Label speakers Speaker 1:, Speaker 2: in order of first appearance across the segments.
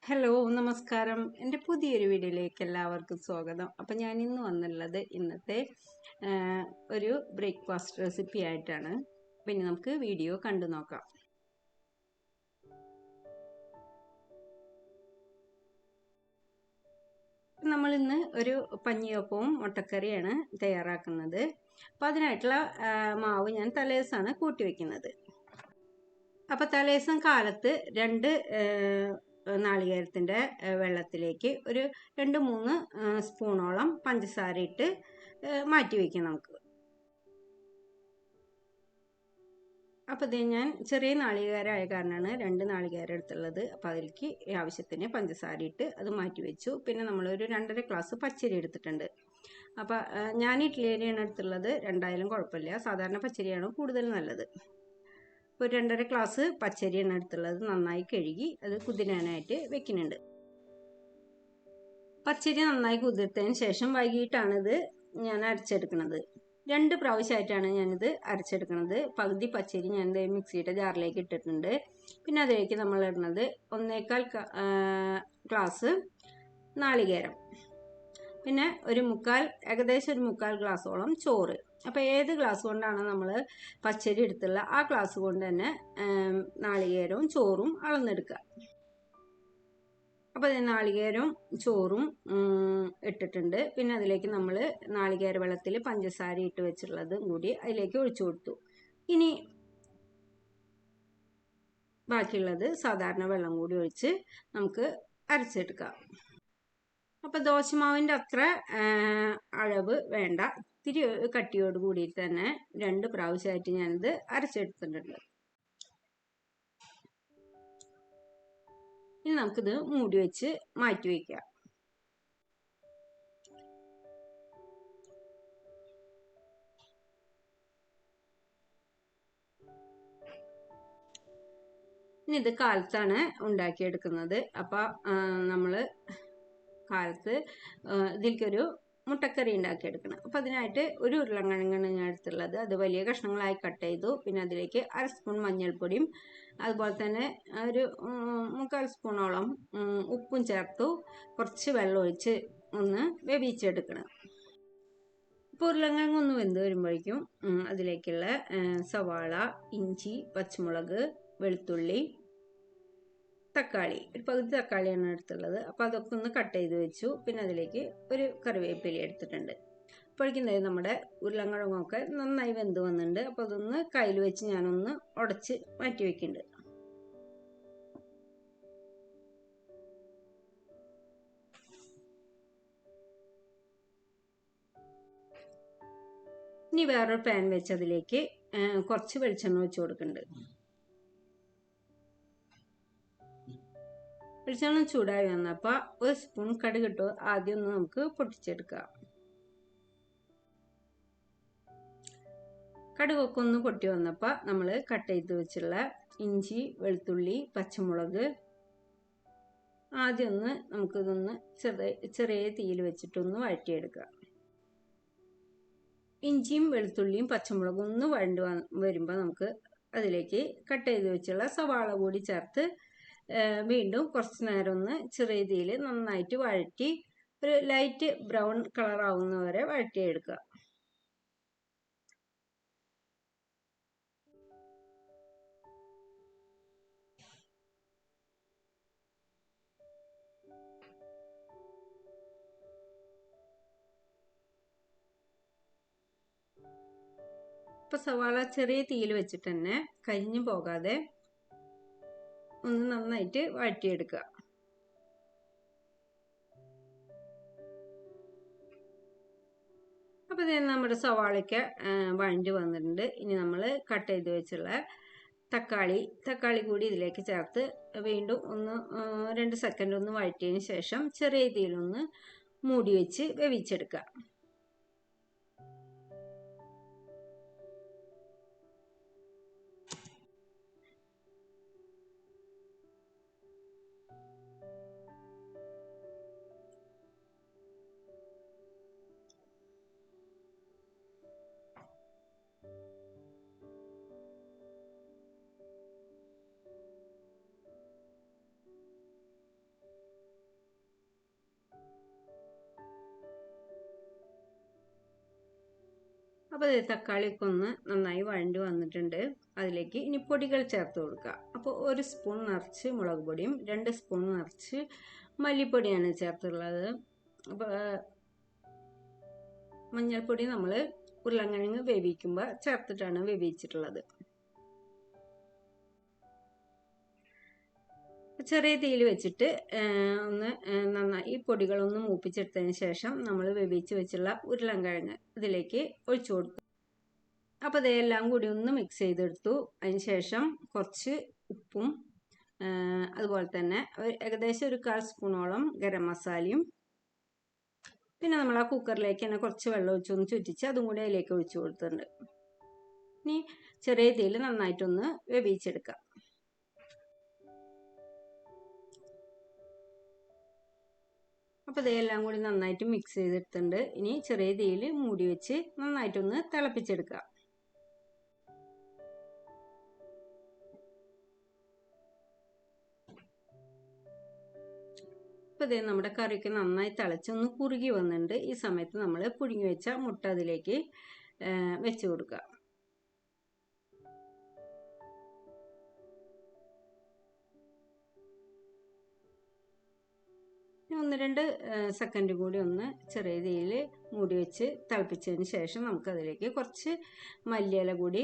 Speaker 1: Hello നമസ്കാരം. എൻ്റെ പുതിയൊരു വീഡിയോയിലേക്ക് എല്ലാവർക്കും സ്വാഗതം. അപ്പം ഞാൻ ഇന്ന് വന്നുള്ളത് ഇന്നത്തെ ഒരു ബ്രേക്ക്ഫാസ്റ്റ് റെസിപ്പി ആയിട്ടാണ്. പിന്നെ നമുക്ക് വീഡിയോ കണ്ടു നോക്കാം. നമ്മൾ ഇന്ന് ഒരു പഞ്ഞിയപ്പവും മുട്ടക്കറിയാണ് തയ്യാറാക്കുന്നത്. അപ്പം അതിനായിട്ടുള്ള മാവ് ഞാൻ തലേദിവസമാണ് കൂട്ടി വയ്ക്കുന്നത്. അപ്പം തലേദിവസം കാലത്ത് 2 നാളികേരത്തിൻ്റെ വെള്ളത്തിലേക്ക് ഒരു 2-3 സ്പൂണോളം പഞ്ചസാര ഇട്ട് മാറ്റി വയ്ക്കാം നമുക്ക്. അപ്പോൾ ഇത് ഞാൻ ചെറിയ നാളികേരമായ കാരണമാണ് 2 നാളികേരം എടുത്തുള്ളത്. അപ്പോൾ അതിലേക്ക് ആവശ്യത്തിന് പഞ്ചസാര ഇട്ട് അത് മാറ്റി വെച്ചു. പിന്നെ നമ്മളൊരു 2.5 ഗ്ലാസ് പച്ചരി എടുത്തിട്ടുണ്ട്. അപ്പോൾ ഞാൻ ഇഡ്ഡലി അരിയാണ് എടുത്തുള്ളത്. രണ്ടായാലും കുഴപ്പമില്ല, സാധാരണ പച്ചരിയാണ് കൂടുതൽ നല്ലത്. ഒരു 2.5 ഗ്ലാസ് പച്ചരിയാണ് എടുത്തുള്ളത്. നന്നായി കഴുകി അത് കുതിരാനായിട്ട് വെക്കുന്നുണ്ട്. പച്ചരി നന്നായി കുതിർത്തതിന് ശേഷം വൈകിട്ടാണിത് ഞാൻ അരച്ചെടുക്കുന്നത്. 2 പ്രാവശ്യമായിട്ടാണ് ഞാനിത് അരച്ചെടുക്കുന്നത്. പകുതി പച്ചരി ഞാനിത് മിക്സിയുടെ ജാറിലേക്ക് ഇട്ടിട്ടുണ്ട്. പിന്നെ അതിലേക്ക് നമ്മൾ ഇടുന്നത് 1/4 ഗ്ലാസ് നാളികേരം, പിന്നെ ഏകദേശം ഒരു 3/4 ഗ്ലാസോളം ചോറ്. അപ്പോൾ ഏത് ഗ്ലാസ് കൊണ്ടാണ് നമ്മൾ പച്ചരി എടുത്തുള്ള ആ ഗ്ലാസ് കൊണ്ട് തന്നെ നാളികേരവും ചോറും അളന്നെടുക്കുക. അപ്പോൾ നാളികേരവും ചോറും ഇട്ടിട്ടുണ്ട്. പിന്നെ അതിലേക്ക് നമ്മൾ നാളികേര വെള്ളത്തിൽ പഞ്ചസാര ഇട്ട് വെച്ചിട്ടുള്ളതും കൂടി അതിലേക്ക് ഒഴിച്ചു കൊടുത്തു. ഇനി ബാക്കിയുള്ളത് സാധാരണ വെള്ളം കൂടി ഒഴിച്ച് നമുക്ക് അരച്ചെടുക്കാം. അപ്പോൾ ദോശമാവിൻ്റെ അത്ര അളവ് വേണ്ട, ഇത്തിരി കട്ടിയോട് കൂടിയിട്ട് തന്നെ 2 പ്രാവശ്യമായിട്ട് ഞാനിത് അരച്ചെടുത്തിട്ടുണ്ട്. ഇനി നമുക്കിത് മൂടി വെച്ച് മാറ്റി വയ്ക്കാം. ഇനി ഇത് കാലത്താണ് ഉണ്ടാക്കിയെടുക്കുന്നത്. അപ്പോൾ നമ്മൾ കാലത്ത് ഇതിലേക്കൊരു മുട്ടക്കറി ഉണ്ടാക്കിയെടുക്കണം. അപ്പോൾ അതിനായിട്ട് ഒരു ഉരുളക്കിഴങ്ങാണ് ഞാൻ എടുത്തുള്ളത്. അത് വലിയ കഷ്ണങ്ങളായി കട്ട് ചെയ്തു. പിന്നെ അതിലേക്ക് 1/2 സ്പൂൺ മഞ്ഞൾപ്പൊടിയും അതുപോലെ തന്നെ ഒരു 3/4 സ്പൂണോളം ഉപ്പും ചേർത്തു. കുറച്ച് വെള്ളം ഒഴിച്ച് ഒന്ന് വേവിച്ചെടുക്കണം. ഇപ്പോൾ ഉരുളക്കിഴങ്ങ് ഒന്ന് വെന്ത് വരുമ്പോഴേക്കും അതിലേക്കുള്ള സവാള, ഇഞ്ചി, പച്ചമുളക്, വെളുത്തുള്ളി, തക്കാളി, ഒരു പകുതി തക്കാളിയാണ് എടുത്തുള്ളത്. അപ്പോൾ അതൊക്കെ ഒന്ന് കട്ട് ചെയ്ത് വെച്ചു. പിന്നെ അതിലേക്ക് ഒരു കറിവേപ്പില എടുത്തിട്ടുണ്ട്. അപ്പോഴേക്കും നമ്മുടെ ഉരുളക്കിഴങ്ങൊക്കെ നന്നായി വെന്ത് വന്നിട്ടുണ്ട്. അപ്പോൾ അതൊന്ന് കയ്യിൽ വെച്ച് ഞാനൊന്ന് ഉടച്ച് മാറ്റി വെക്കുന്നുണ്ട്. ഇനി വേറൊരു പാൻ വെച്ച് അതിലേക്ക് കുറച്ച് വെളിച്ചെണ്ണ വെച്ച് കൊടുക്കുന്നുണ്ട്. വെളിച്ചെണ്ണ ചൂടായി വന്നപ്പോൾ 1 സ്പൂൺ കടുകിട്ട് ആദ്യം ഒന്ന് നമുക്ക് പൊട്ടിച്ചെടുക്കാം. കടുകൊക്കെ ഒന്ന് പൊട്ടി വന്നപ്പോൾ നമ്മൾ കട്ട് ചെയ്ത് വെച്ചുള്ള ഇഞ്ചി, വെളുത്തുള്ളി, പച്ചമുളക് ആദ്യം ഒന്ന് നമുക്കിതൊന്ന് ചെറിയ തീയിൽ വെച്ചിട്ടൊന്ന് വഴറ്റിയെടുക്കുക. ഇഞ്ചിയും വെളുത്തുള്ളിയും പച്ചമുളകും ഒന്ന് വഴണ്ട് വരുമ്പോൾ നമുക്ക് അതിലേക്ക് കട്ട് ചെയ്ത് വെച്ചുള്ള സവാള കൂടി ചേർത്ത് വീണ്ടും കുറച്ച് നേരം ഒന്ന് ചെറിയ തീയിൽ നന്നായിട്ട് വഴറ്റി ഒരു ലൈറ്റ് ബ്രൗൺ കളർ ആവുന്നവരെ വഴറ്റിയെടുക്കുക. ഇപ്പൊ സവാള ചെറിയ തീയിൽ വെച്ചിട്ട് തന്നെ കരിഞ്ഞു പോകാതെ ഒന്ന് നന്നായിട്ട് വഴറ്റിയെടുക്കുക. അപ്പോൾ നമ്മുടെ സവാളയ്ക്ക് വഴണ്ടി വന്നിട്ടുണ്ട്. ഇനി നമ്മൾ കട്ട് ചെയ്ത് വെച്ചുള്ള തക്കാളി കൂടി ഇതിലേക്ക് ചേർത്ത് വീണ്ടും ഒന്ന് 2 സെക്കൻഡ് ഒന്ന് വഴറ്റിയതിന് ശേഷം ചെറിയ തീയിലൊന്ന് മൂടി വെച്ച് വേവിച്ചെടുക്കുക. അപ്പോൾ തക്കാളിയൊക്കെ ഒന്ന് നന്നായി വഴണ്ടി വന്നിട്ടുണ്ട്. അതിലേക്ക് ഇനി പൊടികൾ ചേർത്ത് കൊടുക്കുക. അപ്പോൾ 1 സ്പൂൺ നിറച്ച് മുളക് പൊടിയും 2 സ്പൂൺ നിറച്ച് മല്ലിപ്പൊടിയാണ് ചേർത്തുള്ളത്. അപ്പോൾ മഞ്ഞൾപ്പൊടി നമ്മൾ ഉരുളക്കിഴങ്ങ് വേവിക്കുമ്പോൾ ചേർത്തിട്ടാണ് വേവിച്ചിട്ടുള്ളത്. ചെറിയ തീയിൽ വെച്ചിട്ട് ഒന്ന് നന്നായി പൊടികളൊന്ന് മൂപ്പിച്ചെടുത്തതിന് ശേഷം നമ്മൾ വേവിച്ച് വെച്ചുള്ള ഉരുളക്കിഴങ്ങ് ഇതിലേക്ക് ഒഴിച്ചു കൊടുത്തു. അപ്പോൾ ഇതെല്ലാം കൂടി ഒന്ന് മിക്സ് ചെയ്തെടുത്തു. അതിന് ശേഷം കുറച്ച് ഉപ്പും അതുപോലെ തന്നെ ഏകദേശം 1/4 സ്പൂണോളം ഗരം മസാലയും പിന്നെ നമ്മൾ ആ കുക്കറിലേക്ക് തന്നെ കുറച്ച് വെള്ളം ഒഴിച്ചൊന്ന് ചുറ്റിച്ച് അതും കൂടി അതിലേക്ക് ഒഴിച്ചു കൊടുത്തിട്ടുണ്ട്. ഇനി ചെറിയ തീയിൽ നന്നായിട്ടൊന്ന് വേവിച്ചെടുക്കാം. അപ്പോൾ ഇതെല്ലാം കൂടി നന്നായിട്ട് മിക്സ് ചെയ്തെടുത്തിട്ടുണ്ട്. ഇനി ചെറിയ തീയിൽ മൂടി വെച്ച് നന്നായിട്ടൊന്ന് തിളപ്പിച്ചെടുക്കുക. അപ്പോൾ ഇതേ നമ്മുടെ കറിയൊക്കെ നന്നായി തിളച്ചൊന്ന് കുറുകി വന്നിട്ടുണ്ട്. ഈ സമയത്ത് നമ്മൾ പുഴുങ്ങി വെച്ച മുട്ട അതിലേക്ക് വെച്ച് കൊടുക്കുക. 1-2 സെക്കൻഡ് കൂടി ഒന്ന് ചെറിയ തീയിൽ മൂടി വെച്ച് തിളപ്പിച്ചതിന് ശേഷം നമുക്കതിലേക്ക് കുറച്ച് മല്ലിയില കൂടി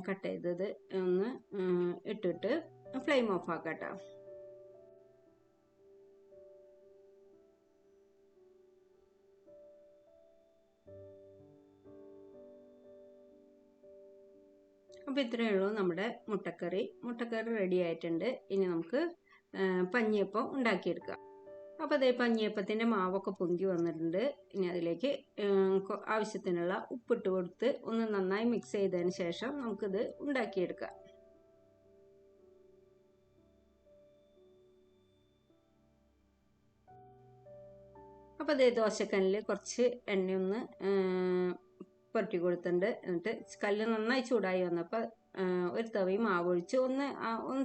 Speaker 1: കട്ട് ചെയ്തത് ഒന്ന് ഇട്ടിട്ട് ഫ്ലെയിം ഓഫ് ആക്കാം കേട്ടോ. അപ്പോൾ ഇത്രയേ ഉള്ളൂ നമ്മുടെ മുട്ടക്കറി റെഡി ആയിട്ടുണ്ട്. ഇനി നമുക്ക് പഞ്ഞിയപ്പം ഉണ്ടാക്കിയെടുക്കാം. അപ്പോൾ അതേ പഞ്ഞിയപ്പത്തിൻ്റെ മാവൊക്കെ പൊങ്കി വന്നിട്ടുണ്ട്. ഇനി അതിലേക്ക് ആവശ്യത്തിനുള്ള ഉപ്പിട്ട് കൊടുത്ത് ഒന്ന് നന്നായി മിക്സ് ചെയ്തതിന് ശേഷം നമുക്കിത് ഉണ്ടാക്കിയെടുക്കാം. അപ്പോൾ അതേ ദോശക്കല്ലിൽ കുറച്ച് എണ്ണയൊന്ന് പുരട്ടി കൊടുത്തിട്ടുണ്ട്. എന്നിട്ട് കല്ല് നന്നായി ചൂടായി വന്നപ്പോൾ ഒരു തവി മാവൊഴിച്ച് ഒന്ന്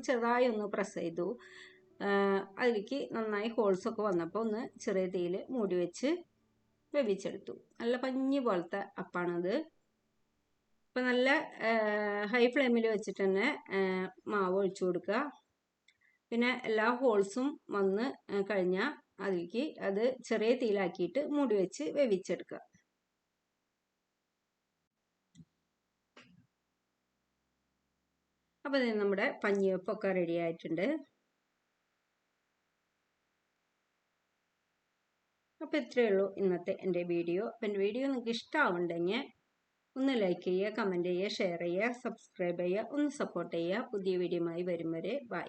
Speaker 1: ചെറുതായി ഒന്ന് പ്രസ് ചെയ്തു. അതിലേക്ക് നന്നായി ഹോൾസൊക്കെ വന്നപ്പോൾ ഒന്ന് ചെറിയ തീയിൽ മൂടി വെച്ച് വേവിച്ചെടുത്തു. നല്ല പഞ്ഞി പോലത്തെ അപ്പാണത്. ഇപ്പം നല്ല ഹൈ ഫ്ലെയിമിൽ വെച്ചിട്ട് തന്നെ മാവ് ഒഴിച്ചു കൊടുക്കുക. പിന്നെ എല്ലാ ഹോൾസും വന്ന് കഴിഞ്ഞാൽ അതിലേക്ക് അത് ചെറിയ തീയിലാക്കിയിട്ട് മൂടി വെച്ച് വേവിച്ചെടുക്കുക. അപ്പോൾ നമ്മുടെ പഞ്ഞിയപ്പൊക്കെ റെഡി ആയിട്ടുണ്ട്. അപ്പോൾ ഇത്രയേ ഉള്ളൂ ഇന്നത്തെ എൻ്റെ വീഡിയോ. അപ്പോൾ എൻ്റെ വീഡിയോ നിങ്ങൾക്ക് ഇഷ്ടമാവുന്നുണ്ടെങ്കിൽ ഒന്ന് ലൈക്ക് ചെയ്യുക, കമൻറ്റ് ചെയ്യുക, ഷെയർ ചെയ്യുക, സബ്സ്ക്രൈബ് ചെയ്യുക, ഒന്ന് സപ്പോർട്ട് ചെയ്യുക. പുതിയ വീഡിയോയുമായി വരും വരെ ബൈ.